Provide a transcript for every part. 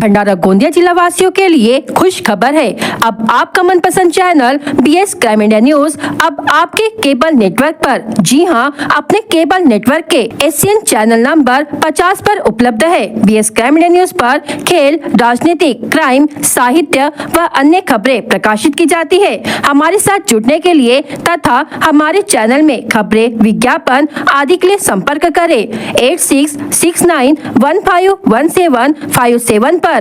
भंडारा गोंदिया जिला वासियों के लिए खुश खबर है। अब आपका मनपसंद channel BS crime India news अब आपके केबल नेटवर्क पर, जी हां, अपने केबल नेटवर्क के एशियन चैनल नंबर 50 पर उपलब्ध है। BS क्राइम इंडिया न्यूज पर खेल, राजनीतिक, क्राइम, साहित्य व अन्य खबरें प्रकाशित की जाती है। हमारे साथ जुड़ने के लिए तथा हमारे चैनल में खबरें, विज्ञापन आदि के लिए संपर्क करें 8669151757 पर।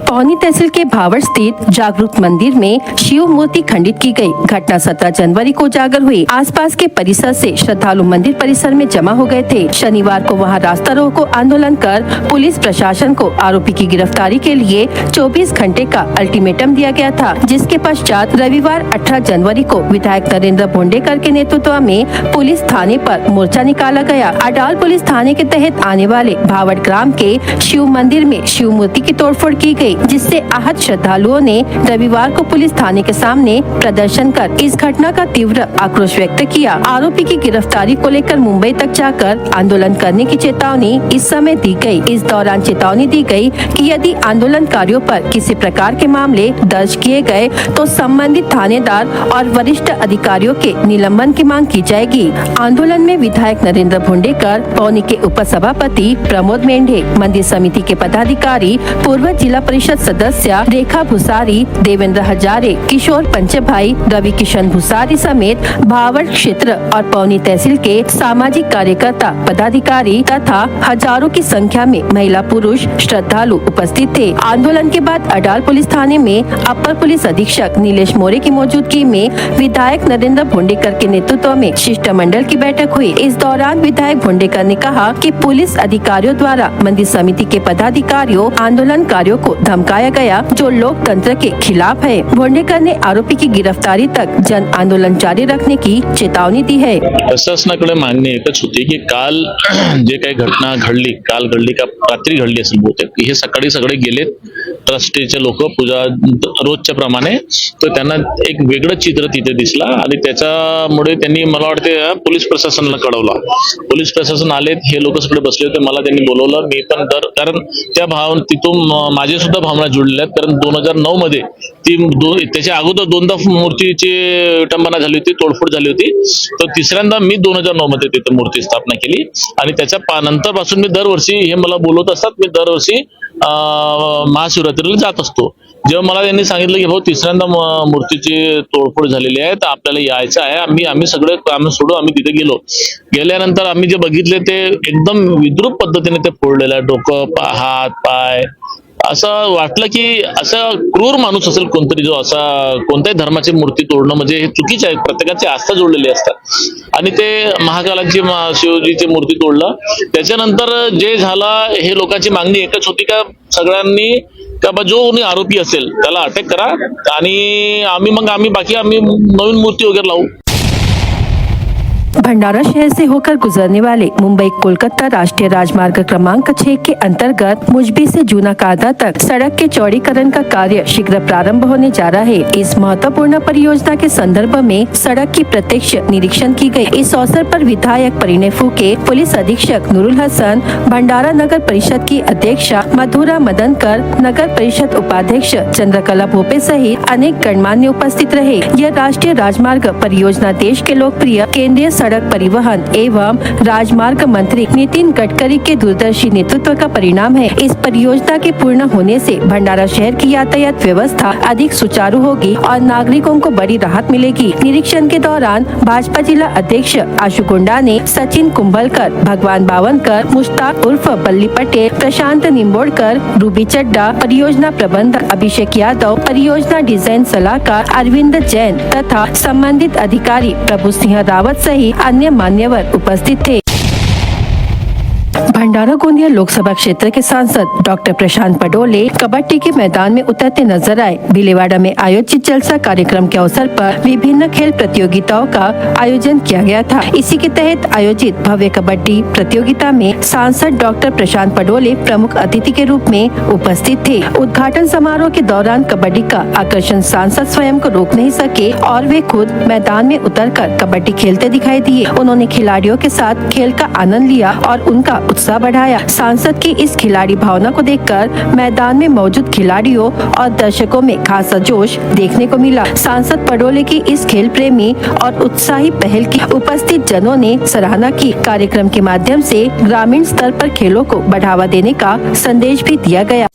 पौनी तहसील के भावर स्थित जागरूक मंदिर में शिव मूर्ति खंडित की गई। घटना 17 जनवरी को उजागर हुई। आसपास के परिसर से श्रद्धालु मंदिर परिसर में जमा हो गए थे। शनिवार को वहां रास्ता रोको आंदोलन कर पुलिस प्रशासन को आरोपी की गिरफ्तारी के लिए 24 घंटे का अल्टीमेटम दिया गया था, जिसके पश्चात रविवार 18 जनवरी को विधायक नरेंद्र भोंडेकर के नेतृत्व में पुलिस थाने पर मोर्चा निकाला गया। अडाल पुलिस थाने के तहत आने वाले भावड़ ग्राम के शिव मंदिर में शिव मूर्ति की तोड़फोड़ की गई, जिससे आहत श्रद्धालुओं ने रविवार को पुलिस थाने के सामने प्रदर्शन कर इस घटना का तीव्र आक्रोश व्यक्त किया। आरोपी की गिरफ्तारी को लेकर मुंबई तक जाकर आंदोलन करने की चेतावनी इस समय दी गई। इस दौरान चेतावनी दी गई कि यदि आंदोलनकारियों पर किसी प्रकार के मामले दर्ज किए गए तो संबंधित थानेदार और वरिष्ठ अधिकारियों के निलंबन की मांग की जाएगी। आंदोलन में विधायक नरेंद्र भोंडेकर, पौनी के उपसभापति प्रमोद मेंढे, मंदिर समिति के पदाधिकारी, पूर्व जिला परिषद सदस्य रेखा भुसारी, देवेंद्र हजारे, किशोर पंचभाई, रवि किशन भुसारी समेत भावड़ क्षेत्र और पौनी तहसील के सामाजिक कार्यकर्ता, पदाधिकारी तथा हजारों की संख्या में महिला पुरुष श्रद्धालु उपस्थित थे। आंदोलन के बाद अडाल पुलिस थाने में अपर पुलिस अधीक्षक नीलेश मोरे की मौजूदगी में विधायक नरेंद्र भोंडेकर के नेतृत्व में शिष्टमंडल की बैठक हुई। इस दौरान विधायक भोंडेकर ने कहा कि पुलिस अधिकारियों द्वारा मंदिर समिति के पदाधिकारियों, आंदोलनकारियों को धमकाया गया, जो लोकतंत्र के खिलाफ है। भोंडेकर ने आरोपी की गिरफ्तारी तक जन आंदोलन जारी रखने की चेतावनी दी है। प्रशासनाकडे मागणी एकच होती की काल जे काही घटना घडली, काल घडली का रात्री घडली असेल बहुतेक, हे सकाळी सगळे गेलेत ट्रस्टीचे लोक पूजा रोजच्या प्रमाणे, तर त्यांना एक वेगळं चित्र तिथे दिसला आणि त्याच्यामुळे त्यांनी, मला वाटते, पोलीस प्रशासनाला कळवला। पोलीस प्रशासन आले, हे लोक सगळे बसले होते, मला त्यांनी बोलवलं। मी पण कारण त्या तिथून माझे सुद्धा भावना जुळलेल्या आहेत, कारण 2009 मध्ये त्याच्या अगोदर दोनदा मूर्तीची विटंबना झाली होती, तोडफोड झाली होती, तर तिसऱ्यांदा मी 2009 मध्ये तिथे मूर्ती स्थापना केली आणि त्याच्या नंतर पासून मी दरवर्षी, हे मला बोलवत असतात, मी दरवर्षी महाशिवरात्रीला जात असतो। जेव्हा मला त्यांनी सांगितलं की भाऊ तिसऱ्यांदा मूर्तीची तोडफोड झालेली आहे, तर आपल्याला यायचं आहे, आम्ही सगळे काम सोडून आम्ही तिथे गेल्यानंतर आम्ही जे बघितले ते एकदम विद्रूप पद्धतीने ते फोडलेलं आहे, डोकं, हात, पाय, असं वाटलं की असं क्रूर माणूस असेल कोणतरी, जो असा कोणत्याही धर्माची मूर्ती तोडणं म्हणजे हे चुकीचं आहे। प्रत्येकाची आस्था जोडलेली असतात आणि ते महाकालाची, शिवजीची मूर्ती तोडलं। त्याच्यानंतर जे झालं, हे लोकांची मागणी एकच होती का सगळ्यांनी का जो कोणी आरोपी असेल त्याला अटक करा आणि आम्ही बाकी नवीन मूर्ती वगैरे लावू। भंडारा शहर से होकर गुजरने वाले मुंबई कोलकाता राष्ट्रीय राजमार्ग क्रमांक 6 के अंतर्गत मुजबी से जूना कादा तक सड़क के चौड़ीकरण का कार्य शीघ्र प्रारंभ होने जा रहा है। इस महत्वपूर्ण परियोजना के संदर्भ में सड़क की प्रत्यक्ष निरीक्षण की गई। इस अवसर पर विधायक परिणय फूके, पुलिस अधीक्षक नूरुल हसन, भंडारा नगर परिषद की अध्यक्षा मधुरा मदनकर, नगर परिषद उपाध्यक्ष चंद्रकला भोपे सहित अनेक गणमान्य उपस्थित रहे। यह राष्ट्रीय राजमार्ग परियोजना देश के लोकप्रिय केंद्रीय सड़क परिवहन एवं राजमार्ग मंत्री नितिन गडकरी के दूरदर्शी नेतृत्व का परिणाम है। इस परियोजना के पूर्ण होने से भंडारा शहर की यातायात व्यवस्था अधिक सुचारू होगी और नागरिकों को बड़ी राहत मिलेगी। निरीक्षण के दौरान भाजपा जिला अध्यक्ष आशु गुंडा ने सचिन कुंभलकर, भगवान बावनकर, मुश्ताक उर्फ बल्ली पटेल, प्रशांत निम्बोडकर, रूबी चड्डा, परियोजना प्रबंधक अभिषेक यादव, परियोजना डिजाइन सलाहकार अरविंद जैन तथा संबंधित अधिकारी प्रभु सिंह रावत सहित अन्य मान्यवर उपस्थित थे। भंडारा गोंदिया लोकसभा क्षेत्र के सांसद डॉक्टर प्रशांत पडोले कबड्डी के मैदान में उतरते नजर आए। भिलेवाड़ा में आयोजित जलसा कार्यक्रम के अवसर पर विभिन्न खेल प्रतियोगिताओं का आयोजन किया गया था। इसी के तहत आयोजित भव्य कबड्डी प्रतियोगिता में सांसद डॉक्टर प्रशांत पडोले प्रमुख अतिथि के रूप में उपस्थित थे। उद्घाटन समारोह के दौरान कबड्डी का आकर्षण सांसद स्वयं को रोक नहीं सके और वे खुद मैदान में उतरकर कबड्डी खेलते दिखाई दिए। उन्होंने खिलाड़ियों के साथ खेल का आनंद लिया और उनका उत्साह बढ़ाया। सांसद की इस खिलाड़ी भावना को देखकर मैदान में मौजूद खिलाड़ियों और दर्शकों में खासा जोश देखने को मिला। सांसद पडोले की इस खेल प्रेमी और उत्साही पहल की उपस्थित जनों ने सराहना की। कार्यक्रम के माध्यम से ग्रामीण स्तर पर खेलों को बढ़ावा देने का संदेश भी दिया गया।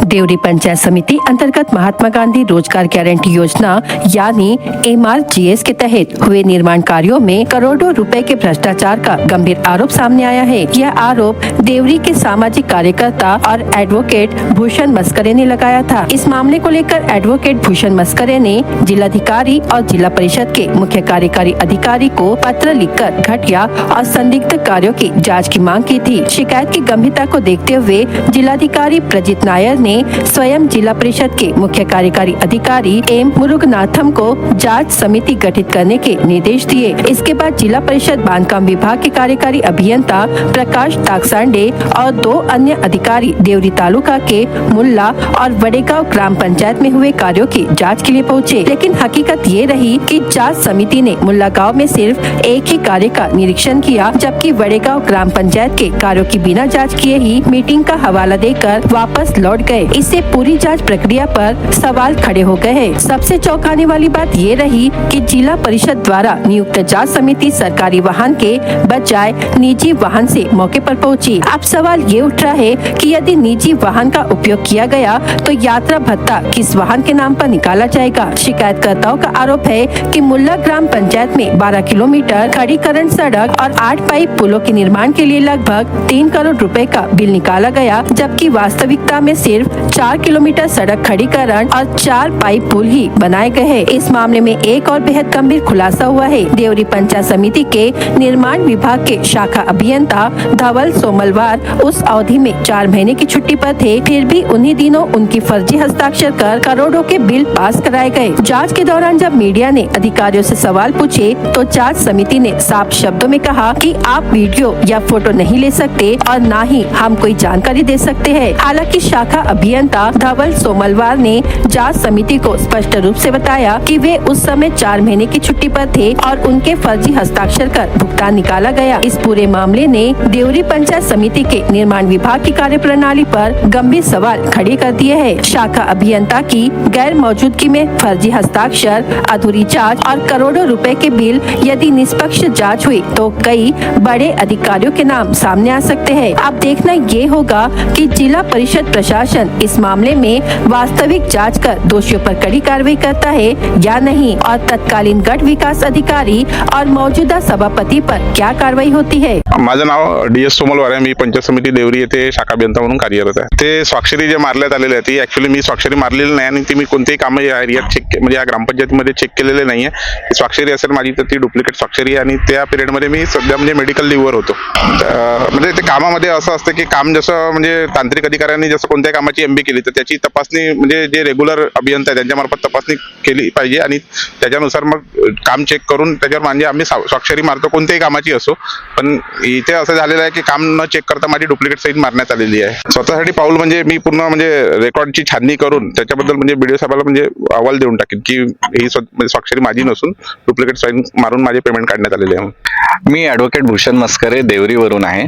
देवरी पंचायत समिति अंतर्गत महात्मा गांधी रोजगार गारंटी योजना यानी MRGS के तहत हुए निर्माण कार्यों में करोड़ों रुपए के भ्रष्टाचार का गंभीर आरोप सामने आया है। यह आरोप देवरी के सामाजिक कार्यकर्ता और एडवोकेट भूषण मस्करे ने लगाया था। इस मामले को लेकर एडवोकेट भूषण मस्करे ने जिलाधिकारी और जिला परिषद के मुख्य कार्यकारी अधिकारी को पत्र लिखकर घटिया और संदिग्ध कार्यों की जाँच की मांग की थी। शिकायत की गंभीरता को देखते हुए जिलाधिकारी प्रजित नायर ने स्वयं जिला परिषद के मुख्य कार्यकारी अधिकारी एम मुरुगनाथम को जांच समिति गठित करने के निर्देश दिए। इसके बाद जिला परिषद बांधकाम विभाग के कार्यकारी अभियंता प्रकाश ताकसांडे और 2 अन्य अधिकारी देवरी तालुका के मुल्ला और वडेगांव ग्राम पंचायत में हुए कार्यों की जांच के लिए पहुंचे। लेकिन हकीकत ये रही कि जांच समिति ने मुल्ला गाँव में सिर्फ एक ही कार्य का निरीक्षण किया, जबकि वडेगांव ग्राम पंचायत के कार्यों की बिना जाँच किए ही मीटिंग का हवाला देकर वापस लौट गए। इससे पूरी जांच प्रक्रिया पर सवाल खड़े हो गए हैं। सबसे चौंकाने वाली बात ये रही कि जिला परिषद द्वारा नियुक्त जांच समिति सरकारी वाहन के बजाय निजी वाहन से मौके पर पहुंची। अब सवाल ये उठ रहा है कि यदि निजी वाहन का उपयोग किया गया तो यात्रा भत्ता किस वाहन के नाम पर निकाला जाएगा। शिकायतकर्ताओं का आरोप है कि मुल्ला ग्राम पंचायत में 12 किलोमीटर खड़ीकरण सड़क और 8 पाइप पुलों के निर्माण के लिए लगभग 3 करोड़ रुपए का बिल निकाला गया, जबकि वास्तविकता में सिर्फ 4 किलोमीटर सड़क खड़ीकरण और 4 पाइप पुल ही बनाए गए हैं। इस मामले में एक और बेहद गंभीर खुलासा हुआ है। देवरी पंचायत समिति के निर्माण विभाग के शाखा अभियंता धवल सोमलवार उस अवधि में 4 महीने की छुट्टी पर थे, फिर भी उन्हीं दिनों उनकी फर्जी हस्ताक्षर कर करोड़ों के बिल पास कराए गए। जांच के दौरान जब मीडिया ने अधिकारियों से सवाल पूछे तो जांच समिति ने साफ शब्दों में कहा कि आप वीडियो या फोटो नहीं ले सकते और न ही हम कोई जानकारी दे सकते हैं। हालांकि शाखा अभियंता धवल सोमलवार ने जांच समिति को स्पष्ट रूप से बताया कि वे उस समय 4 महीने की छुट्टी पर थे और उनके फर्जी हस्ताक्षर कर भुगतान निकाला गया। इस पूरे मामले ने देवरी पंचायत समिति के निर्माण विभाग की कार्यप्रणाली पर गंभीर सवाल खड़े कर दिए हैं। शाखा अभियंता की गैर मौजूदगी में फर्जी हस्ताक्षर, अधूरी जाँच और करोड़ों रुपए के बिल यदि निष्पक्ष जाँच हुई तो कई बड़े अधिकारियों के नाम सामने आ सकते हैं। अब देखना ये होगा कि जिला परिषद प्रशासन इस मामले में वास्तविक जांच कर दोषियों पर कड़ी कार्रवाई करता है या नहीं और तत्कालीन गट विकास अधिकारी और मौजूदा सभापति पर क्या कार्रवाई होती है। माझं नाव DS सोमलवार आहे। मी पंचायत समिती देवरी येथे शाखा अभियंता म्हणून कार्यरत आहे। ते स्वाक्षरी जे मारण्यात आलेले आहे ती ऍक्च्युअली मी स्वाक्षरी मारलेली नाही आणि ती मी कोणतेही काम या एरियात चेक म्हणजे या ग्रामपंचायतीमध्ये चेक केलेले नाहीये। स्वाक्षरी असेल माझी तर ती डुप्लिकेट स्वाक्षरी आणि त्या पिरियडमध्ये मी सध्या म्हणजे मेडिकल लिव्हवर होतो। म्हणजे ते कामामध्ये असं असतं की काम जसं म्हणजे तांत्रिक अधिकाऱ्यांनी जसं कोणत्या कामाची MB केली तर त्याची तपासणी म्हणजे जे रेग्युलर अभियंता आहे त्यांच्यामार्फत तपासणी केली पाहिजे आणि त्याच्यानुसार मग काम चेक करून त्याच्यावर म्हणजे आम्ही स्वाक्षरी मारतो कोणत्याही कामाची असो। पण इथे असं झालेलं आहे की काम न चेक करता माझी डुप्लिकेट सही मारण्यात आलेली आहे। स्वतःसाठी पाऊल म्हणजे मी पूर्ण म्हणजे रेकॉर्डची छाननी करून त्याच्याबद्दल म्हणजे BDO साहेबाला म्हणजे अहवाल देऊन टाकेन की ही स्वाक्षरी माझी नसून डुप्लिकेट सही मारून माझे पेमेंट काढण्यात आलेले आहे। मी ॲडव्होकेट भूषण मस्करे देवरीवरून आहे।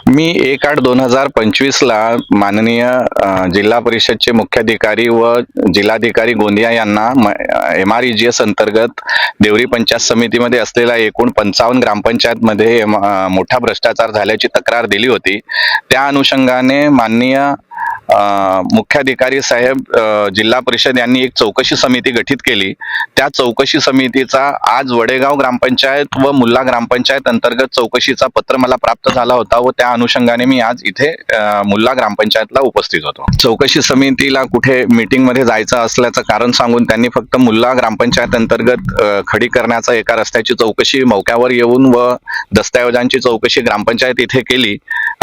मी 1/8/2025 ला माननीय जिल्हा परिषदचे मुख्याधिकारी व जिल्हाधिकारी गोंदिया यांना MRGS अंतर्गत देवरी पंचायत समितीमध्ये असलेल्या एकूण 55 ग्रामपंचायतमध्ये मोठा भ्रष्टाचार झाल्याची तक्रार दिली होती। त्या अनुषंगाने माननीय मुख्याधिकारी साहेब जिल्हा परिषद यांनी एक चौकशी समिती गठीत केली। त्या चौकशी समितीचा आज वडेगाव ग्रामपंचायत व मुल्ला ग्रामपंचायत अंतर्गत चौकशीचा पत्र मला प्राप्त झाला होता व त्या अनुषंगाने मी आज इथे मुल्ला ग्रामपंचायतला उपस्थित होतो। चौकशी समितीला कुठे मीटिंग मध्ये जायचं असल्याचं कारण सांगून त्यांनी फक्त मुल्ला ग्रामपंचायत अंतर्गत खडी करण्याचा एका रस्त्याची चौकशी मौक्यावर येऊन व दस्तऐवजांची चौकशी ग्रामपंचायत इथे केली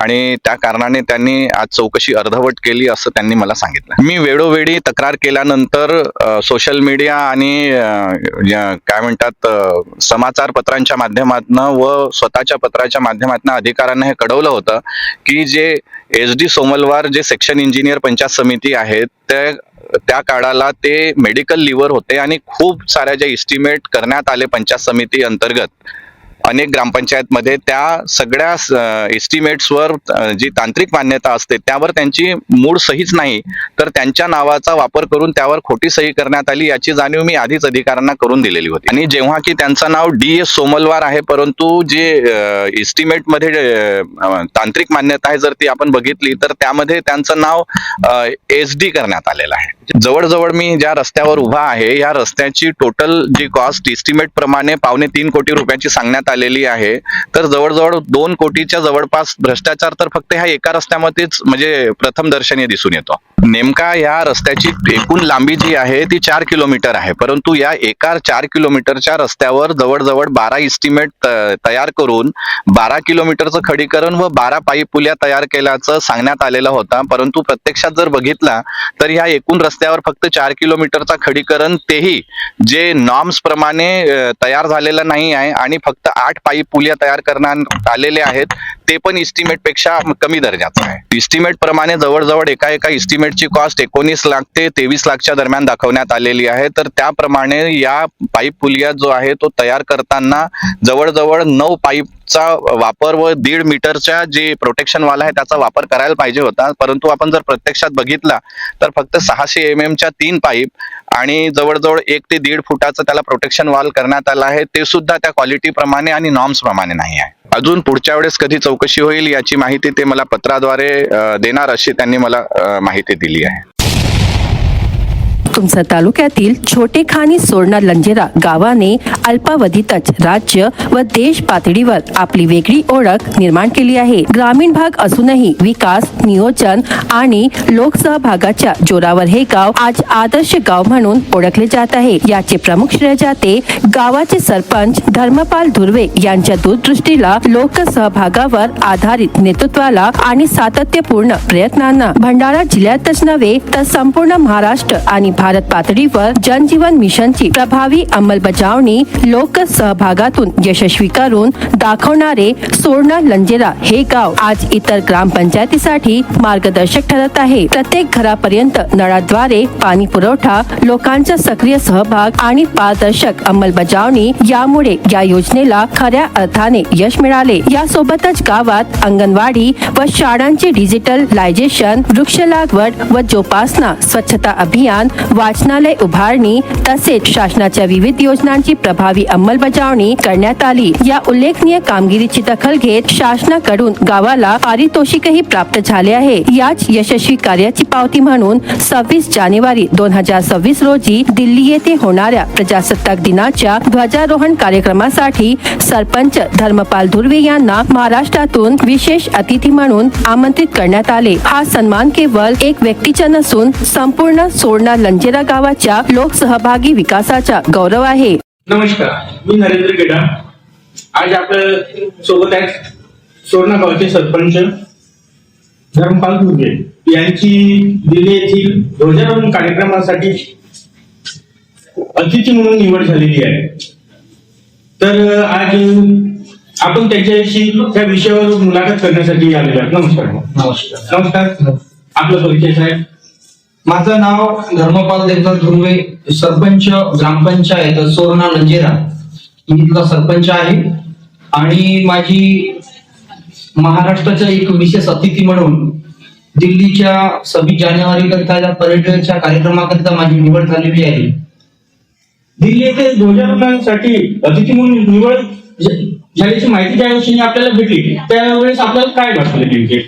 आणि त्या कारणाने त्यांनी आज चौकशी अर्धवट केली असं त्यांनी मला सांगितलं। मी वेळोवेळी तक्रार केल्यानंतर सोशल मीडिया आणि काय म्हणतात समाचार पत्रांच्या माध्यमातून व स्वतःच्या पत्राच्या माध्यमातून अधिकाऱ्यांना हे कळवलं होतं की जे SD सोमलवार जे सेक्शन इंजिनियर पंचायत समिती आहेत त्या काळाला ते मेडिकल लिव्हर होते आणि खूप साऱ्या ज्या इस्टिमेट करण्यात आले पंचायत समिती अंतर्गत अनेक ग्रामपंचायतमध्ये त्या सगळ्या एस्टिमेट्सवर जी तांत्रिक मान्यता असते त्यावर त्यांची मूळ सहीच नाही, तर त्यांच्या नावाचा वापर करून त्यावर खोटी सही करण्यात आली याची जाणीव मी आधीच अधिकाऱ्यांना करून दिलेली होती. आणि जेव्हा की त्यांचं नाव DS सोमलवार आहे, परंतु जे एस्टिमेट मध्ये तांत्रिक मान्यता आहे जर ती आपण बघितली तर त्यामध्ये त्यांचं नाव SD करण्यात आलेलं आहे. जवळजवळ मी ज्या रस्त्यावर उभा आहे या रस्त्याची टोटल जी कॉस्ट एस्टिमेट प्रमाणे 2.25 कोटी रुपयाची सांगण्यात आलेली आहे, तर जवळजवळ 2 कोटीच्या जवळपास भ्रष्टाचार तर फक्त ह्या एका रस्त्यामध्येच म्हणजे प्रथम दर्शनी दिसून येतो. नेमका या रस्त्याची एकूण लांबी जी आहे ती 4 किलोमीटर आहे, परंतु या एका 4 किलोमीटरच्या रस्त्यावर जवळजवळ 12 एस्टिमेट तयार करून 12 किलोमीटरचं खडीकरण व 12 पाईप पुल्या तयार केल्याचं सांगण्यात आलेलं होता. परंतु प्रत्यक्षात जर बघितला तर ह्या एकूण रस्त्यावर फक्त 4 किलोमीटरचा खडीकरण तेही जे नॉर्म्स प्रमाणे तयार झालेलं नाही आहे आणि फक्त 8 पाईप पुल्या तयार करण्यात आलेले आहेत, ते पण इस्टिमेट पेक्षा कमी दर्जाचं आहे. इस्टिमेट प्रमाणे जवळजवळ एका इस्टिमेटची कॉस्ट 19 लाख ते 23 लाखच्या दरम्यान दाखवण्यात आलेली आहे. तर त्याप्रमाणे या पाईप पुलिया जो आहे तो तयार करताना जवळजवळ 9 पाईपचा वापर व 1.5 मीटरच्या जे प्रोटेक्शन वाला आहे त्याचा वापर करायला पाहिजे होता, परंतु आपण जर प्रत्यक्षात बघितला तर फक्त 600 mm च्या 3 पाईप आणि जवळजवळ 1 ते 1.5 फुटाचं त्याला प्रोटेक्शन वॉल करण्यात आलं आहे, ते सुद्धा त्या क्वालिटी प्रमाणे आणि नॉर्म्स प्रमाणे नाही आहे. अजून पुढच्या वेळेस कधी चौकशी होईल याची माहिती ते मला पत्राद्वारे देणार अशी त्यांनी मला माहिती दिली आहे. तुमसर तालुक्यातील छोटे खाणी सोरणा लंजेरा गावाने अल्पावधीतच राज्य व देश पातळीवर आपली वेगळी ओळख निर्माण केली आहे. ग्रामीण भाग असूनही विकास, नियोजन आणि लोकसहभागाच्या जोरावर हे गाव आज आदर्श गाव म्हणून ओळखले जात आहे. याचे प्रमुख श्रेय जाते गावाचे सरपंच धर्मपाल धुर्वे यांच्या दूरदृष्टीला, लोकसहभागावर आधारित नेतृत्वाला आणि सातत्यपूर्ण प्रयत्नांना. भंडारा जिल्ह्यातच नव्हे तर संपूर्ण महाराष्ट्र आणि भारत पातळीवर जनजीवन मिशनची प्रभावी अंमलबजावणी लोकसहभागातून यशस्वी करून दाखवणारे सोरणा लंजेरा हे गाव आज इतर ग्रामपंचायतीसाठी मार्गदर्शक ठरत आहे. प्रत्येक घरापर्यंत नळाद्वारे पाणी पुरवठा, लोकांचा सक्रिय सहभाग आणि पारदर्शक अंमलबजावणी यामुळे या योजनेला खऱ्या अर्थाने यश मिळाले. यासोबतच गावात अंगणवाडी व शाळांचे डिजिटलायझेशन, वृक्ष लागवड व जोपासना, स्वच्छता अभियान, वाचनालय उभारणी तसेच शासनाच्या विविध योजनांची प्रभावी अंमलबजावणी करण्यात आली. या उल्लेखनीय कामगिरीची दखल घेत शासनाकडून गावाला पारितोषिकही प्राप्त झाले आहे. याच यशस्वी कार्याची पावती म्हणून 26 जानेवारी 2026 रोजी दिल्ली येथे होणाऱ्या प्रजासत्ताक दिनाच्या ध्वजारोहण कार्यक्रमासाठी सरपंच धर्मपाल धुर्वे यांना महाराष्ट्रातून विशेष अतिथी म्हणून आमंत्रित करण्यात आले. हा सन्मान केवळ एक व्यक्तीचा नसून संपूर्ण सोरणा लंजेरा गावाच्या लोकसहभागी विकासाचा गौरव आहे. नमस्कार, मी नरेंद्र गेडा. आज आपल्या सोबत आहेत सोरणा गावचे सरपंच धर्मपाल धुर्वे यांची दिल्ली येथील ध्वजारोहण कार्यक्रमासाठी अतिथी म्हणून निवड झालेली आहे. तर आज आपण त्यांच्याशी त्या विषयावर मुलाखत करण्यासाठी आलेलो आहोत. नमस्कार. नमस्कार. नमस्कार. आपला परिचय साहेब. माझं नाव धर्मपाल देवनाथ धुर्वे, सरपंच ग्रामपंचायत सोरणा लंजेरा मी इथला सरपंच आहे आणि माझी महाराष्ट्राच्या एक विशेष अतिथी म्हणून दिल्लीच्या 26 जानेवारी करिता पर्यटनाच्या कार्यक्रमाकरिता माझी निवड झालेली आहे. दिल्ली येथे ध्वजारोहणासाठी अतिथी म्हणून निवड झाल्याची माहिती ज्या दिवशी आपल्याला भेटली त्यावेळेस आपल्याला काय वाटलं नेमके?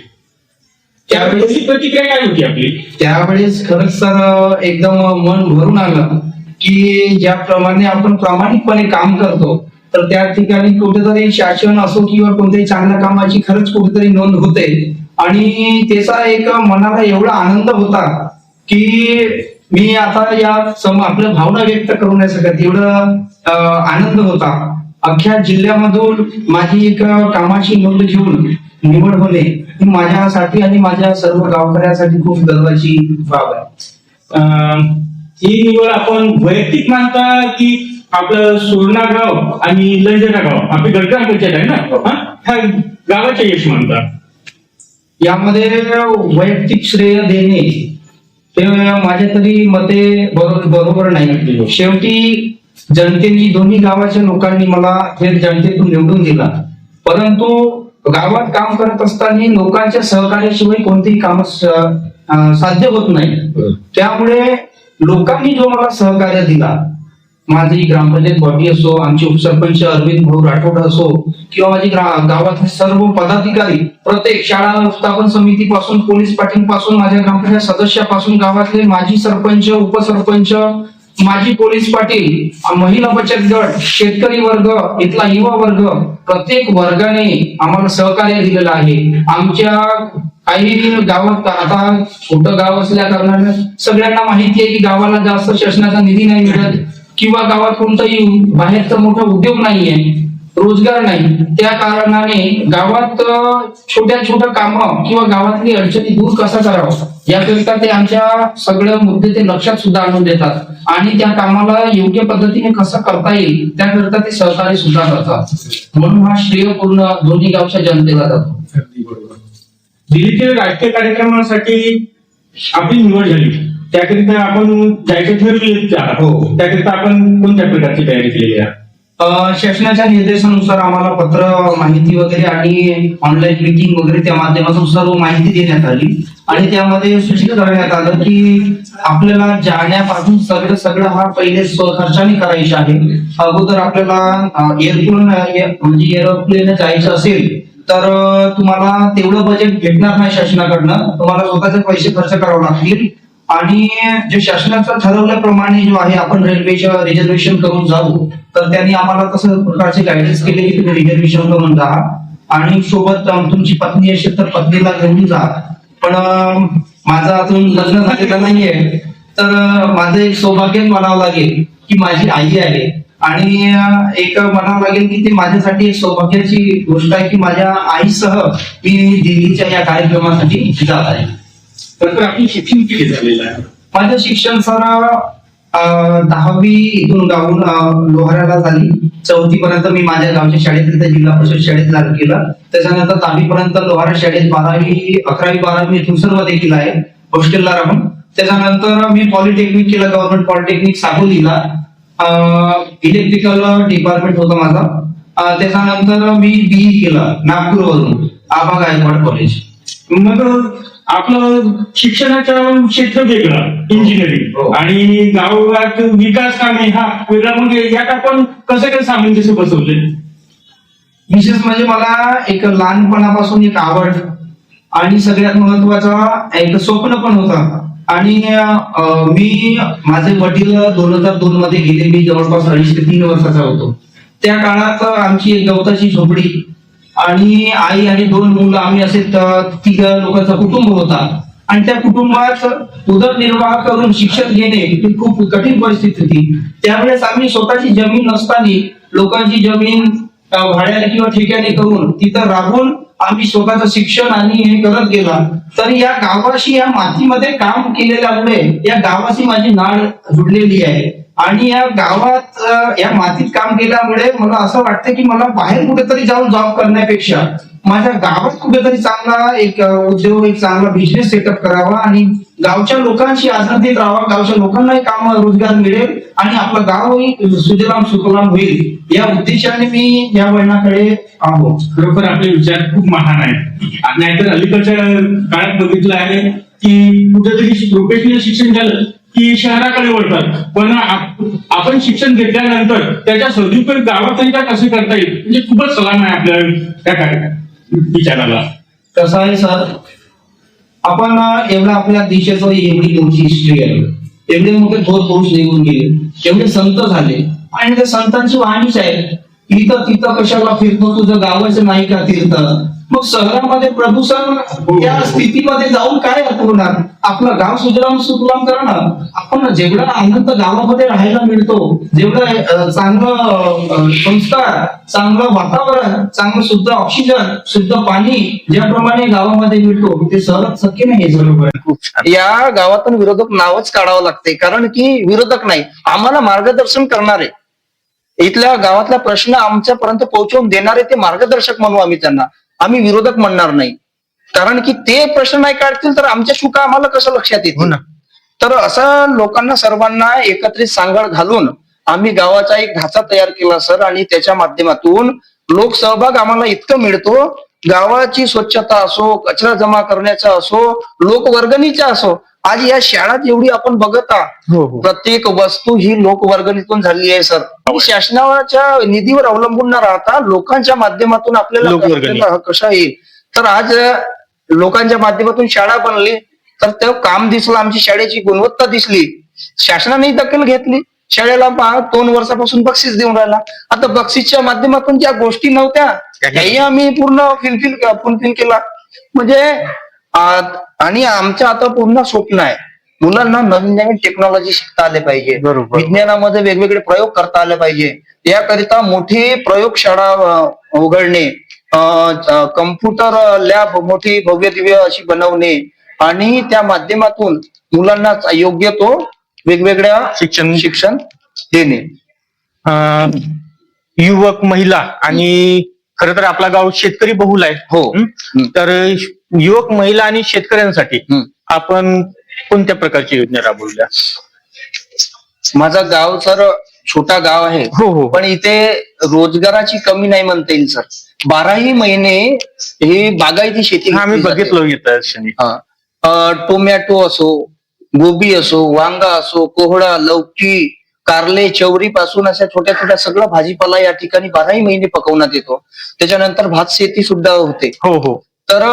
त्यावेळेस प्रतिक्रिया काय होती आपली? त्यावेळेस खरंच सर एकदम मन भरून आलं की ज्याप्रमाणे आपण प्रामाणिकपणे काम करतो तर त्या ठिकाणी कुठेतरी शासन असो किंवा कोणत्याही चांगल्या कामाची खरंच कुठेतरी नोंद होते आणि त्याचा एक मनाला एवढा आनंद होता की मी आता या आपल्या भावना व्यक्त करू नाही शकत, एवढा आनंद होता. अख्ख्या जिल्ह्यामधून माझी एक कामाची नोंद घेऊन निवड होणे ही माझ्यासाठी आणि माझ्या सर्व गावकऱ्यांसाठी खूप गर्वाची बाब आहे. ही निवड आपण वैयक्तिक मानता की आपलं सोरणा गाव आणि लंजेरा गाव आपली ग्रामपंचायत आहे ना, ह्या गावाचे यश मानता? यामध्ये वैयक्तिक श्रेय देणे ते माझ्या तरी मते बरोबर नाही. शेवटी जनतेने दोन्ही गावाच्या लोकांनी मला थेट जनतेतून निवडून दिला, परंतु गावात काम करत असताना लोकांच्या सहकार्याशिवाय कोणतेही काम साध्य होत नाही. त्यामुळे लोकांनी जो मला सहकार्य दिला, माझी ग्रामपंचायत बॉडी असो, आमचे उपसरपंच अरविंद भाऊ राठोड असो, किंवा माझी गावातले सर्व पदाधिकारी, प्रत्येक शाळा व्यवस्थापन समितीपासून पोलीस पाटीलपासून माझ्या ग्रामपंचायत सदस्यापासून गावातले माजी सरपंच, उपसरपंच, माजी पोलीस पाटील, महिला बचत गट, शेतकरी वर्ग, इथला युवा वर्ग, प्रत्येक वर्गाने आम्हाला सहकार्य दिलेलं आहे. आमच्या काही गावात, आता छोटं गाव असल्या कारणाने सगळ्यांना माहिती आहे की गावाला जास्त शासनाचा निधी नाही मिळत, किंवा गावात कोणताही बाहेरचा मोठा उद्योग नाहीये, रोजगार नाही. त्या कारणाने गावात छोट्या छोट्या कामं किंवा गावातली अडचणी दूर कसा करावं याकरिता ते आमच्या सगळ्या मुद्दे ते लक्षात सुद्धा आणून देतात, आणि त्या कामाला योग्य पद्धतीने कसं करता येईल त्याकरिता ते सहकार्य सुद्धा करतात. म्हणून हा श्रेय पूर्ण दोन्ही गावच्या जनतेला जातो. दिल्लीतील राजकीय कार्यक्रमासाठी आपली निवड झाली, त्याकरिता आपण जायचं ठरवलं हो, त्याकरिता आपण कोणत्या प्रकारची तयारी केलेली आहे? शासनाच्या निर्देशानुसार आम्हाला पत्र, माहिती वगैरे आणि ऑनलाईन मीटिंग वगैरे त्या माध्यमातून सर्व माहिती देण्यात आली, आणि त्यामध्ये सूचित करण्यात आलं की आपल्याला जाण्यापासून सगळं हा पहिले स्वखर्चाने करायचे आहे. अगोदर आपल्याला एरोप्लेन जायचं असेल तर तुम्हाला तेवढं बजेट भेटणार नाही शासनाकडनं, तुम्हाला स्वतःचे पैसे खर्च करावे लागतील. आणि जे शासनाचं ठरवल्याप्रमाणे जो आहे आपण रेल्वेचं रिझर्वेशन करून जाऊ, तर त्यांनी आम्हाला तसं प्रकारचे गायडन्स केले की तुम्ही रिझर्वेशन करून जा, आणि सोबत तुमची पत्नी असेल तर पत्नीला घेऊन जा. पण माझं अजून लग्न झालेलं नाहीये, तर माझं एक सौभाग्य म्हणावं लागेल की माझी आई आहे, आणि एक म्हणावं लागेल की ते माझ्यासाठी एक सौभाग्याची गोष्ट आहे की माझ्या आईसह मी दिल्लीच्या या कार्यक्रमासाठी जात आहे. तर आपलं शिक्षण किती झालेलं आहे? माझं शिक्षण सर 10वी इथून गावून लोहाऱ्याला झाली. 4थी पर्यंत मी माझ्या गावच्या शाळेत, जिल्हा परिषद शाळेत लागू केलं. त्याच्यानंतर 10वी पर्यंत लोहारा शाळेत, 12वी 11वी 12वी इथून सर्व देखील आहे हॉस्टेलला राहून. त्याच्यानंतर मी पॉलिटेक्निक केलं, गव्हर्नमेंट पॉलिटेक्निक साकोलीला, इलेक्ट्रिकल डिपार्टमेंट होतं माझा. त्याच्यानंतर मी बीई केलं नागपूरवरून, आबा गायकवाड कॉलेज. मग आपलं शिक्षणाचं क्षेत्र वेगळं इंजिनिअरिंग, आणि गावात विकास कामे हा वेगळा, मग यात आपण कसं काय सामंजस्य बसवले? विशेष म्हणजे मला एक लहानपणापासून एक आवड, आणि सगळ्यात महत्वाचा एक स्वप्न पण होता. आणि मी, माझे वडील 2002 मध्ये गेले, मी जवळपास 2.5 ते 3 वर्षाचा होतो. त्या काळात आमची एक गवताची झोपडी आणि आई आणि 2 मुलं, आम्ही असे 3 लोकांचा कुटुंब होता. आणि त्या कुटुंबात उदरनिर्वाह करून शिक्षण घेणे ही खूप कठीण परिस्थिती होती. त्यावेळेस आम्ही स्वतःची जमीन नसताना लोकांची जमीन भाड्याने किंवा ठेक्याने करून तिथं राहून आम्ही स्वतःचं शिक्षण आणि हे करत गेला. तर या गावाशी, या मातीमध्ये काम केलेल्यामुळे या गावाशी माझी नाळ जुडलेली आहे, आणि या गावात, या मातीत काम केल्यामुळे मला असं वाटतं की मला बाहेर कुठेतरी जाऊन जॉब करण्यापेक्षा माझ्या गावात कुठेतरी चांगला एक उद्योग, एक चांगला बिझनेस सेटअप करावा, आणि गावच्या लोकांशी आनंदित राहावा, गावच्या लोकांनाही काम, रोजगार मिळेल, आणि आपलं गावही सुजलाम सुफलाम होईल, या उद्देशाने मी या वळणाकडे आहो. खरोखर आपले विचार खूप महान आहेत. नाहीतर अलीकडच्या काळात बघितलं आहे की कुठेतरी प्रोफेशनल शिक्षण झालं की शहराकडे वळतात, पण आपण शिक्षण घेतल्यानंतर त्याच्या सदुपयोग गावाकरिता कसे करता येईल, म्हणजे खूपच सलाम आहे आपल्या त्या विचाराला. कसं आहे सर, आपण एवढा आपल्या देशाचं एवढी मोठी हिस्ट्री आहे, एवढे मोठे थोर पुरुष निघून गेले, एवढे संत झाले, आणि त्या संतांची वाणीच आहे, इथं तिथं कशाला फिरतो, तुझं गावाचं नाही का तीर्थ. मग शहरामध्ये प्रदूषण या स्थितीमध्ये जाऊन काय होणार? आपलं गाव सुजलाम सुफलाम करा ना. आपण जेवढा आनंद गावामध्ये राहायला मिळतो, जेवढं चांगलं संस्कार, चांगलं वातावरण, चांगलं शुद्ध ऑक्सिजन, शुद्ध पाणी ज्याप्रमाणे गावामध्ये मिळतो ते शहरात शक्य नाही. बरोबर, या गावातून विरोधक नावच काढावं लागते, कारण की विरोधक नाही, आम्हाला मार्गदर्शन करणारे, इथल्या गावातला प्रश्न आमच्यापर्यंत पोहोचवून देणारे ते मार्गदर्शक म्हणू आम्ही त्यांना. आम्ही विरोधक म्हणणार नाही, कारण की ते प्रश्न नाही काढतील तर आमच्या चुका आम्हाला कसं लक्षात येतील. तर असं लोकांना सर्वांना एकत्रित सांगड घालून आम्ही गावाचा एक ढाचा तयार केला सर, आणि त्याच्या माध्यमातून लोकसहभाग आम्हाला इतकं मिळतो. गावाची स्वच्छता असो, कचरा जमा करण्याचा असो, लोकवर्गणीचा असो. आज या शाळा जेवढी आपण बघत आहात, प्रत्येक वस्तू ही लोकवर्गणीतून झाली आहे सर. आणि शासनाच्या निधीवर अवलंबून न राहता लोकांच्या माध्यमातून आपल्याला कशा येईल. तर आज लोकांच्या माध्यमातून शाळा बनली, तर ते काम दिसलं, आमची शाळेची गुणवत्ता दिसली, शासनाने दखल घेतली. शाळेला 2 वर्षापासून बक्षीस देऊन राहिला. आता बक्षीसच्या माध्यमातून ज्या गोष्टी नव्हत्या त्याही आम्ही पूर्ण फुलफिल केला. म्हणजे आणि आमचं आता पूर्ण स्वप्न आहे, मुलांना नवीन नवीन टेक्नॉलॉजी शिकता आले पाहिजे, विज्ञानामध्ये वेगवेगळे प्रयोग करता आले पाहिजे. याकरिता मोठी प्रयोगशाळा उघडणे, कम्प्युटर लॅब मोठी भव्य दिव्य अशी बनवणे, आणि त्या माध्यमातून मुलांना योग्य तो वेगवेगळ्या शिक्षण देणे. युवक, महिला आणि खरं तर आपला गाव शेतकरी बहुल आहे. हो. तर युवक, महिला आणि शेतकऱ्यांसाठी आपण कोणत्या प्रकारची योजना राबवल्या? माझं गाव सर छोटा गाव आहे. हो. पण इथे रोजगाराची कमी नाही म्हणता येईल सर. 12ही महिने ही बागायती शेती आम्ही बघितलं येतं. टोमॅटो असो, गोबी असो, वांगा असो, कोहळा, लौकी, कारले, चवरी पासून अशा छोट्या छोट्या सगळा भाजीपाला या ठिकाणी 12ही महिने पकवण्यात येतो. त्याच्यानंतर भात शेती सुद्धा होते. हो. तर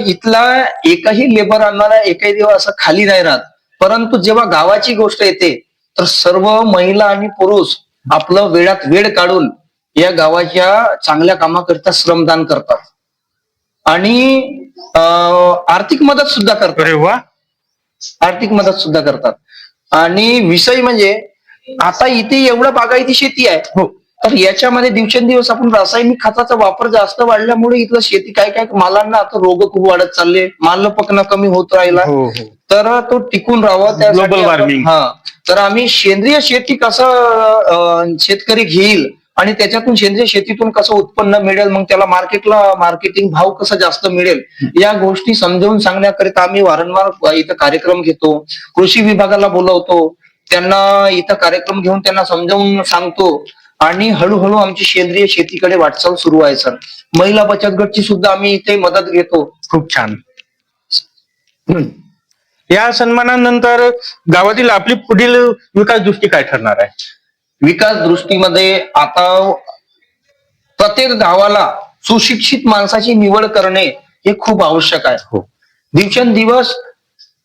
इथला एकही लेबर आम्हाला एकही दिवस असं खाली नाही राहत. परंतु जेव्हा गावाची गोष्ट येते तर सर्व महिला आणि पुरुष आपलं वेळात वेळ काढून या गावाच्या चांगल्या कामाकरिता श्रमदान करतात आणि आर्थिक मदत सुद्धा करतात. अरे वा. आर्थिक मदत सुद्धा करतात. आणि विषय म्हणजे आता इथे एवढं बागायती शेती आहे. हो. तर याच्यामध्ये दिवसेंदिवस आपण रासायनिक खताचा वापर जास्त वाढल्यामुळे इथलं शेती काय मालांना आता रोग खूप वाढत चालले, माल पकणं कमी होत राहिला. तर तो टिकून राहावा त्यासाठी तर आम्ही सेंद्रिय शेती कसं शेतकरी घेईल आणि त्याच्यातून सेंद्रिय शेतीतून कसं उत्पन्न मिळेल, मग त्याला मार्केटिंग भाव कसा जास्त मिळेल, या गोष्टी समजावून सांगण्याकरिता आम्ही वारंवार इथं कार्यक्रम घेतो. कृषी विभागाला बोलवतो, त्यांना इथं कार्यक्रम घेऊन त्यांना समजावून सांगतो आणि हळूहळू आमची सेंद्रिय शेतीकडे वाटचाल सुरू आहे सर. महिला बचत गटची सुद्धा आम्ही इथे मदत घेतो. खूप छान. या सन्मानानंतर गावातील आपली पुढील विकास दृष्टी काय ठरणार आहे? विकास दृष्टीमध्ये आता प्रत्येक गावाला सुशिक्षित माणसाची निवड करणे हे खूप आवश्यक आहे. दिवसेंदिवस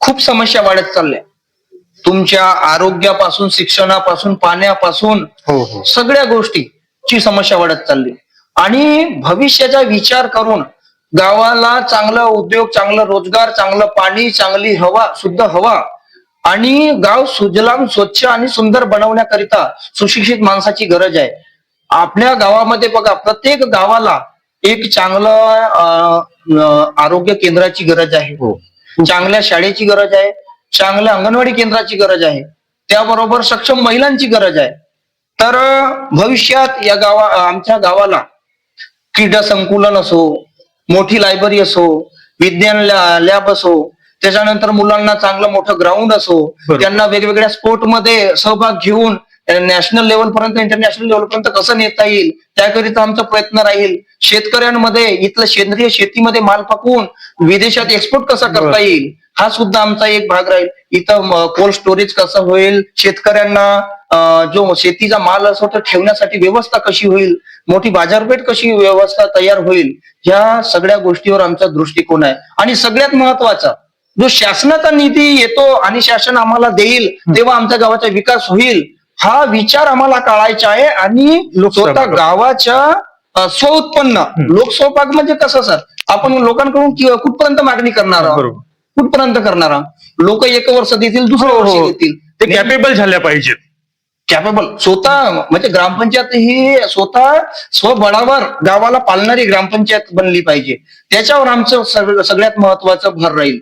खूप समस्या वाढत चालल्या, तुमच्या आरोग्यापासून, शिक्षणापासून, पाण्यापासून सगळ्या गोष्टीची समस्या वाढत चालली. आणि भविष्याचा विचार करून गावाला चांगला उद्योग, चांगला रोजगार, चांगलं पाणी, चांगली हवा, शुद्ध हवा आणि गाव सुजलाम, स्वच्छ आणि सुंदर बनवण्याकरिता सुशिक्षित माणसाची गरज आहे. आपल्या गावामध्ये बघा, प्रत्येक गावाला एक चांगलं आरोग्य केंद्राची गरज आहे, चांगल्या शाळेची गरज आहे, चांगल्या अंगणवाडी केंद्राची गरज आहे, त्याबरोबर सक्षम महिलांची गरज आहे. तर भविष्यात या आमच्या गावाला क्रीडा संकुलन असो, मोठी लायब्ररी असो, विज्ञान लॅब असो, त्याच्यानंतर मुलांना चांगलं मोठं ग्राउंड असो, त्यांना वेगवेगळ्या स्पोर्टमध्ये सहभाग घेऊन नॅशनल लेवल पर्यंत, इंटरनॅशनल लेवल पर्यंत कसं नेता येईल त्याकरिता आमचा प्रयत्न राहील. शेतकऱ्यांमध्ये इथलं सेंद्रिय शेतीमध्ये माल पकवून विदेशात एक्सपोर्ट कसा करता येईल हा सुद्धा आमचा एक भाग राहील. इथं कोल्ड स्टोरेज कसं होईल, शेतकऱ्यांना जो शेतीचा माल असो तो ठेवण्यासाठी व्यवस्था कशी होईल, मोठी बाजारपेठ कशी व्यवस्था तयार होईल, ह्या सगळ्या गोष्टीवर आमचा दृष्टिकोन आहे. आणि सगळ्यात महत्वाचा, जो शासनाचा निधी येतो आणि शासन आम्हाला देईल तेव्हा आमच्या गावाचा विकास होईल, हा विचार आम्हाला काढायचा आहे. आणि स्वतः गावाच्या स्वउत्पन्न, लोकसहभाग म्हणजे कसं सर, आपण लोकांकडून कुठपर्यंत मागणी करणार आहोत, कुठपर्यंत करणार आहोत. लोक 1 वर्ष देतील, दुसऱ्या वर्षी देतील, ते कॅपेबल झाल्या पाहिजेत. कॅपेबल स्वतः म्हणजे ग्रामपंचायत ही स्वतः स्वबळावर गावाला पालणारी ग्रामपंचायत बनली पाहिजे. त्याच्यावर आमचं सगळ्यात महत्वाचं भर राहील.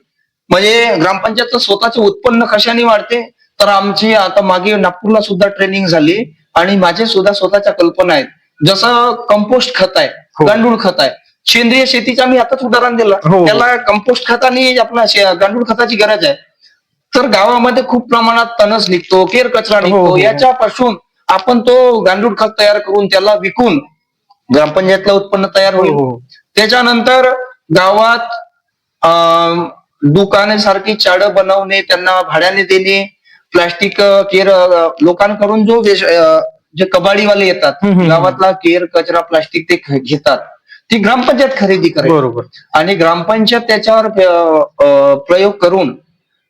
म्हणजे ग्रामपंचायतचं स्वतःचं उत्पन्न कशाने वाढते, तर आमची आता मागे नागपूरला सुद्धा ट्रेनिंग झाली आणि माझे सुद्धा स्वतःच्या कल्पना आहेत. जसं कंपोस्ट खत आहे, गांडूळ खत आहे, सेंद्रिय शेतीचं मी आताच उदाहरण दिलं, त्याला कंपोस्ट खताने आपला गांडूळ खताची गरज आहे. तर गावामध्ये खूप प्रमाणात तणस निघतो, केर कचरा निघतो, याच्यापासून आपण तो गांडूळ खत तयार करून त्याला विकून ग्रामपंचायतला उत्पन्न तयार होईल. त्याच्यानंतर गावात दुकाने सारखी चाळं बनवणे, त्यांना भाड्याने देणे, प्लास्टिक केर लोकांकडून जे कबाडीवाले येतात गावातला केर कचरा प्लास्टिक ते घेतात, ती ग्रामपंचायत खरेदी करेल. बरोबर. आणि ग्रामपंचायत त्याच्यावर प्रयोग करून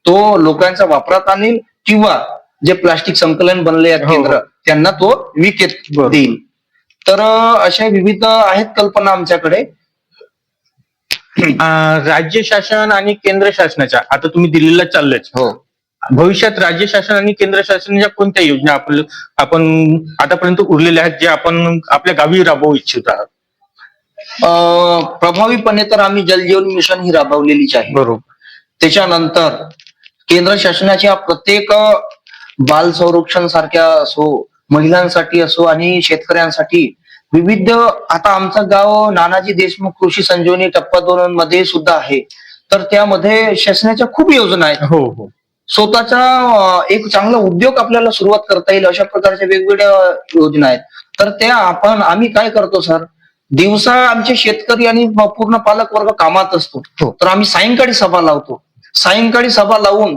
तो लोकांच्या वापरात आणील किंवा जे प्लास्टिक संकलन बनले आहेत केंद्र त्यांना तो विकेत देईल. तर अशा विविध आहेत कल्पना आमच्याकडे. राज्य शासन आणि केंद्र शासनाच्या, आता तुम्ही दिल्लीला चाललेच, हो, भविष्यात राज्य शासन आणि केंद्र शासनाच्या कोणत्या योजना आपण आतापर्यंत उरलेल्या आहेत, जे आपण आपल्या गावी राबवू इच्छित आहात? प्रभावीपणे तर आम्ही जलजीवन मिशन ही राबवलेलीच आहे. बरोबर. त्याच्यानंतर केंद्र शासनाच्या प्रत्येक बाल संरक्षण सारख्या असो, महिलांसाठी असो आणि शेतकऱ्यांसाठी विविध, आता आमचं गाव नानाजी देशमुख कृषी संजीवनी टप्पा 2 मध्ये सुद्धा आहे. तर त्यामध्ये शासनाच्या खूप योजना आहेत. हो हो. स्वतःचा एक चांगला उद्योग आपल्याला सुरुवात करता येईल अशा प्रकारच्या वेगवेगळ्या योजना आहेत. तर त्या आम्ही काय करतो सर, दिवसा आमचे शेतकरी आणि पूर्ण पालक वर्ग कामात असतो, तर आम्ही सायंकाळी सभा लावतो. सायंकाळी सभा लावून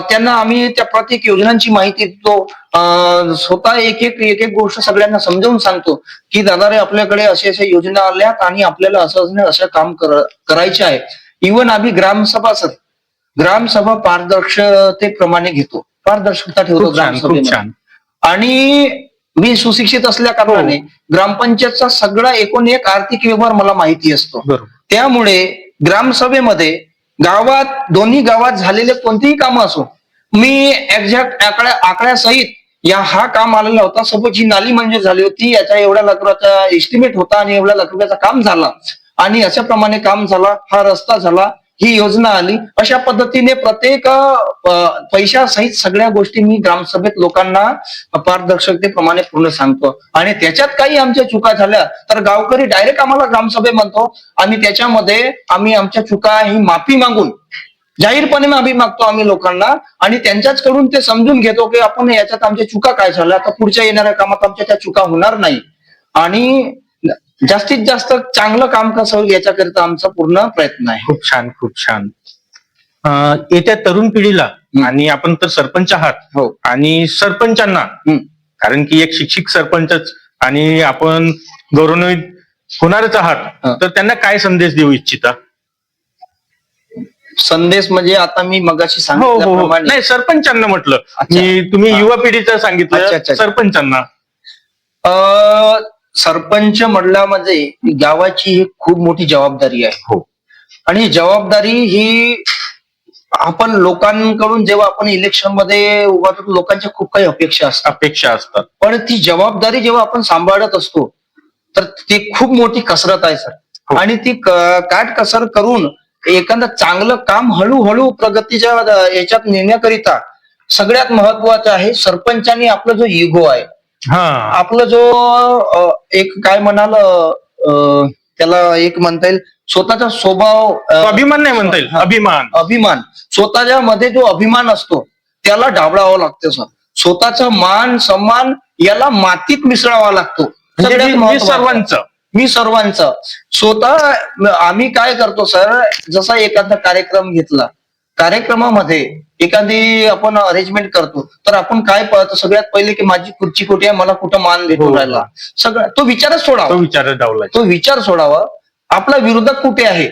त्यांना आम्ही त्या प्रत्येक योजनांची माहिती देतो. स्वतः एक एक गोष्ट सगळ्यांना समजावून सांगतो की दादा रे, आपल्याकडे अशा अशा योजना आल्यात आणि आपल्याला असं काम करायचे आहे. इव्हन आम्ही ग्रामसभा पारदर्शकतेप्रमाणे घेतो, पारदर्शकता ठेवतो ग्रामसभेमध्ये. आणि मी सुशिक्षित असल्या कारणाने ग्रामपंचायतचा सगळा एकूण एक आर्थिक व्यवहार मला माहिती असतो. त्यामुळे ग्रामसभेमध्ये दोन्ही गावात झालेले कोणतेही काम असो, मी एक्झॅक्ट आकड्यासहित हा काम आलेला होता, सपोज ही नाली मंजूर झाली होती, याच्या एवढ्या लाख रुपयाचा एस्टिमेट होता आणि एवढ्या लाख रुपयाचा काम झाला आणि अशा प्रमाणे काम झाला, हा रस्ता झाला, ही योजना आली, अशा पद्धतीने प्रत्येक पैशासहित सगळ्या गोष्टी मी ग्रामसभेत लोकांना पारदर्शकतेप्रमाणे पूर्ण सांगतो. आणि त्याच्यात काही आमच्या चुका झाल्या तर गावकरी डायरेक्ट आम्हाला ग्रामसभे म्हणतो आणि त्याच्यामध्ये आम्ही आमच्या चुका ही माफी मागून जाहीरपणे माफी मागतो आम्ही लोकांना आणि त्यांच्याचकडून ते समजून घेतो की आपण याच्यात आमच्या चुका काय झाल्या, तर पुढच्या येणाऱ्या कामात आमच्या त्या चुका होणार नाही आणि जास्तीत जास्त चांगलं काम कसं होईल याच्याकरिता आमचा पूर्ण प्रयत्न आहे. खूप छान, खूप छान. येत्या तरुण पिढीला, आणि आपण तर सरपंच आहात, हो, आणि सरपंचांना, कारण की एक शिक्षित सरपंचच आणि आपण गौरवान्वित होणारच आहात, तर त्यांना काय संदेश देऊ इच्छिता? संदेश म्हणजे आता मी मगाशी सांगितल्याप्रमाणे, नाही, सरपंचांना म्हटलं मी, तुम्ही युवा पिढीचं सांगितलं, सरपंचांना. सरपंच म्हटलं म्हणजे गावाची ही खूप मोठी जबाबदारी आहे. हो. आणि जबाबदारी ही आपण लोकांकडून जेव्हा आपण इलेक्शन मध्ये उभारतो, लोकांच्या खूप काही अपेक्षा असतात. पण ती जबाबदारी जेव्हा आपण सांभाळत असतो तर ती खूप मोठी कसरत आहे सर. आणि ती काटकसर करून एखादं चांगलं काम हळूहळू प्रगतीच्या याच्यात नेण्याकरिता सगळ्यात महत्वाचं आहे सरपंचांनी आपला जो इगो आहे, आपला जो एक काय म्हणाल त्याला एक म्हणता येईल स्वतःचा स्वभाव, अभिमान नाही म्हणता येईल, अभिमान स्वतःच्या मध्ये जो अभिमान असतो त्याला डावळावं लागतं सर. स्वतःचा मान सन्मान याला मातीत मिसळावा लागतो. मी सर्वांचं स्वतः आम्ही काय करतो सर, जसा एखादा कार्यक्रम घेतला, कार्यक्रमामध्ये एखादी आपण अरेंजमेंट करतो तर आपण काय पाहतो सगळ्यात पहिले की माझी खुर्ची कुठे आहे, मला कुठं मान भेटून राहिला, सगळं तो विचारच सोडावा. तो विचार सोडावा, आपला विरोधक कुठे आहे,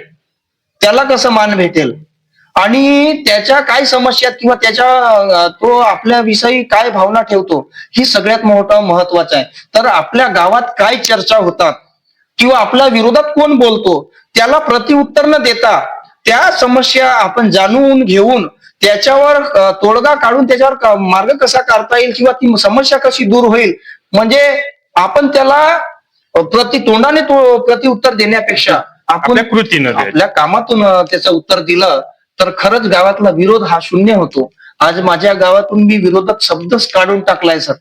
त्याला कसं मान भेटेल आणि त्याच्या काय समस्या किंवा त्याच्या तो आपल्या विषयी काय भावना ठेवतो, ही सगळ्यात महत्वाचं आहे. तर आपल्या गावात काय चर्चा होतात किंवा आपल्या विरोधात कोण बोलतो त्याला प्रतिउत्तर न देता त्या समस्या आपण जाणून घेऊन त्याच्यावर तोडगा काढून त्याच्यावर मार्ग कसा काढता येईल किंवा ती समस्या कशी दूर होईल, म्हणजे आपण त्याला तोंडाने प्रतिउत्तर देण्यापेक्षा आपण कृतीनं आपल्या कामातून त्याचं उत्तर दिलं तर खरंच गावातला विरोध हा शून्य होतो. आज माझ्या गावातून मी विरोधक शब्दच काढून टाकलाय सर,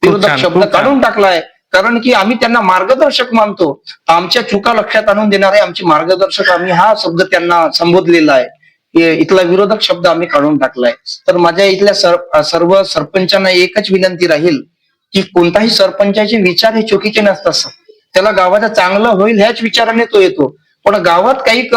विरोधक शब्द काढून टाकलाय, कारण की आम्ही त्यांना मार्गदर्शक मानतो. आमच्या चुका लक्षात आणून देणारे आमचे मार्गदर्शक, आम्ही हा शब्द त्यांना संबोधलेला आहे. इथला विरोधक शब्द आम्ही काढून टाकलाय. तर माझ्या इथल्या सर्व सरपंचांना एकच विनंती राहील की कोणताही सरपंचाचे विचार हे चुकीचे नसतात सर. त्याला गावाचं चांगलं होईल ह्याच विचाराने तो येतो. पण गावात काही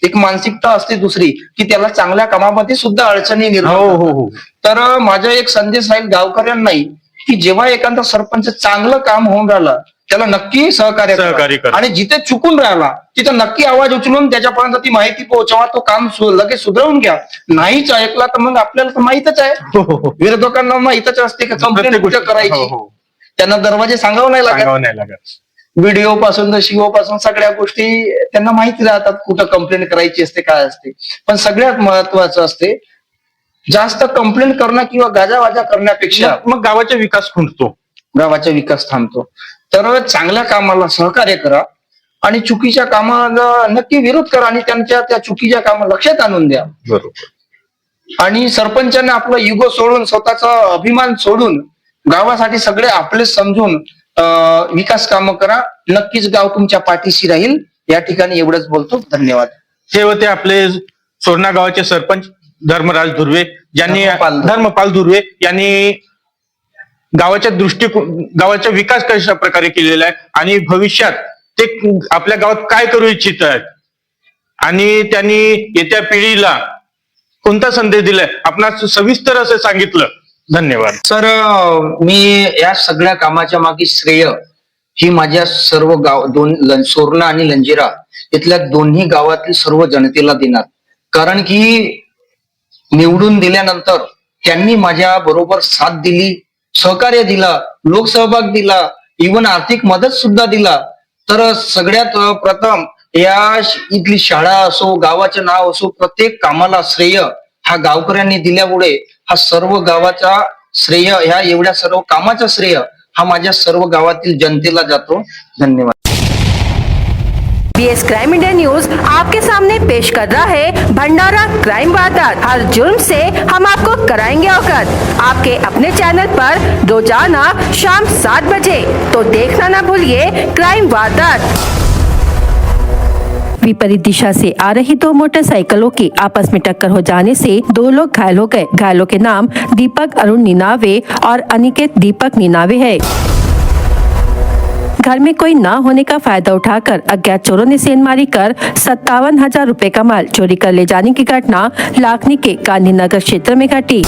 एक मानसिकता असते दुसरी की त्याला चांगल्या कामामध्ये सुद्धा अडचणी निर्माण होतात. तर माझा एक संदेश राहील गावकऱ्यांनाही की जेव्हा एखादा सरपंच चांगलं काम होऊन राहिलं त्याला नक्की सहकार्य करा. आणि जिथे चुकून राहिला तिथे नक्की आवाज उचलून त्याच्यापर्यंत ती माहिती पोहोचवा. तो काम लगेच सुधारून घ्या. नाहीच ऐकला तर मग आपल्याला तर माहितच आहे, विरोधकांना माहितच असते की कंप्लेंट कुठे करायची. त्यांना दरवाजे सांगावं नाही लागत. व्हिडिओ पासून तर शिओ पासून सगळ्या गोष्टी त्यांना माहिती राहतात कुठं कंप्लेंट करायची असते काय असते. पण सगळ्यात महत्वाचं असते जास्त कंप्लेंट करणं किंवा गाजावाजा करण्यापेक्षा मग गावाचा विकास खुंटतो, गावाचा विकास थांबतो. तर चांगल्या कामाला सहकार्य करा आणि चुकीच्या कामाला नक्की विरोध करा आणि त्यांच्या त्या चुकीच्या कामाला लक्षात आणून द्या. बरोबर. आणि सरपंचाने आपला युगो सोडून स्वतःचा अभिमान सोडून गावासाठी सगळे आपलेच समजून विकास कामं करा. नक्कीच गाव तुमच्या पाठीशी राहील. या ठिकाणी एवढंच बोलतो. धन्यवाद. हे होते आपले सोरणा गावाचे सरपंच धर्मराज धुर्वे, ज्यांनी धर्मपाल धुर्वे यांनी गावाचा विकास कशा प्रकारे केलेला आहे आणि भविष्यात ते आपल्या गावात काय करू इच्छित आहेत आणि त्यांनी येत्या पिढीला कोणता संदेश दिलाय आपणास सविस्तर असं सांगितलं. धन्यवाद सर. मी या सगळ्या कामाच्या मागे श्रेय ही माझ्या सर्व सोरणा आणि लंजिरा इथल्या दोन्ही गावातील सर्व जनतेला देणार. कारण की निवडून दिल्यानंतर त्यांनी माझ्या बरोबर साथ दिली, सहकार्य दिला, लोकसहभाग दिला, इव्हन आर्थिक मदत सुद्धा दिला. तर सगळ्यात प्रथम या इथली शाळा असो, गावाचं नाव असो, प्रत्येक कामाला श्रेय हा गावकऱ्यांनी दिल्यामुळे हा सर्व गावाचा श्रेय, ह्या एवढ्या सर्व कामाचा श्रेय हा माझ्या सर्व गावातील जनतेला जातो. धन्यवाद. BS क्राइम इंडिया न्यूज आपके सामने पेश कर रहा है भंडारा क्राइम वारदात। हर जुर्म से हम आपको कराएंगे अवगत। आपके अपने चैनल पर रोजाना शाम 7 बजे, तो देखना ना भूलिए क्राइम वारदात। विपरीत दिशा से आ रही 2 मोटरसाइकिलों की आपस में टक्कर हो जाने से 2 लोग घायल हो गए। घायलों के नाम दीपक अरुण निनावे और अनिकेत दीपक निनावे है। घर में कोई ना होने का फायदा उठाकर अज्ञात चोरों ने सेंधमारी कर 57,000 रुपए का माल चोरी कर ले जाने की घटना लाखनी के गांधीनगर क्षेत्र में घटी।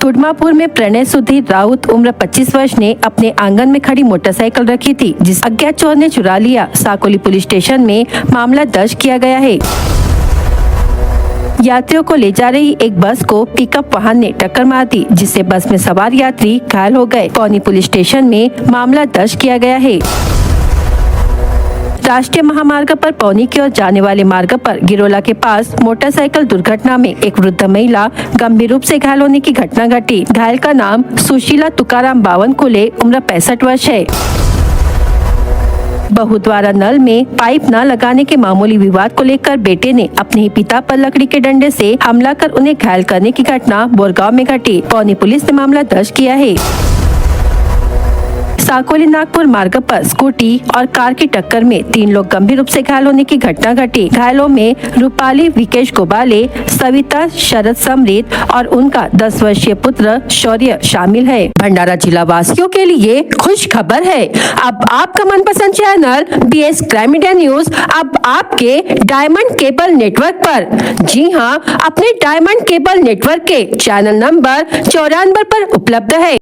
तुडमापुर में प्रणय सुधीर राउत उम्र 25 वर्ष ने अपने आंगन में खड़ी मोटरसाइकिल रखी थी, जिस अज्ञात चोर ने चुरा लिया। साकोली पुलिस स्टेशन में मामला दर्ज किया गया है। यात्रियों को ले जा रही एक बस को पिकअप वाहन ने टक्कर मार दी, जिससे बस में सवार यात्री घायल हो गए। पौनी पुलिस स्टेशन में मामला दर्ज किया गया है। राष्ट्रीय महामार्ग पर पौनी की ओर जाने वाले मार्ग पर गिरोला के पास मोटरसाइकिल दुर्घटना में एक वृद्ध महिला गंभीर रूप से घायल होने की घटना घटी। घायल का नाम सुशीला तुकाराम बावनकुले उम्र 65 वर्ष है। बहू द्वारा नल में पाइप न लगाने के मामूली विवाद को लेकर बेटे ने अपने ही पिता पर लकड़ी के डंडे से हमला कर उन्हें घायल करने की घटना बोरगांव में घटी। पौनी पुलिस ने मामला दर्ज किया है। साकोली नागपुर मार्ग पर स्कूटी और कार की टक्कर में 3 लोग गंभीर रूप से घायल होने की घटना घटी। घायलों में रूपाली विकेश गोबाले, सविता शरद समृत और उनका 10 वर्षीय पुत्र शौर्य शामिल है। भंडारा जिला वासियों के लिए खुश खबर है। अब आपका मनपसंद channel BS crime India news अब आपके डायमंड केबल नेटवर्क पर। जी हाँ, अपने डायमंड केबल नेटवर्क के चैनल नंबर 94 पर उपलब्ध है।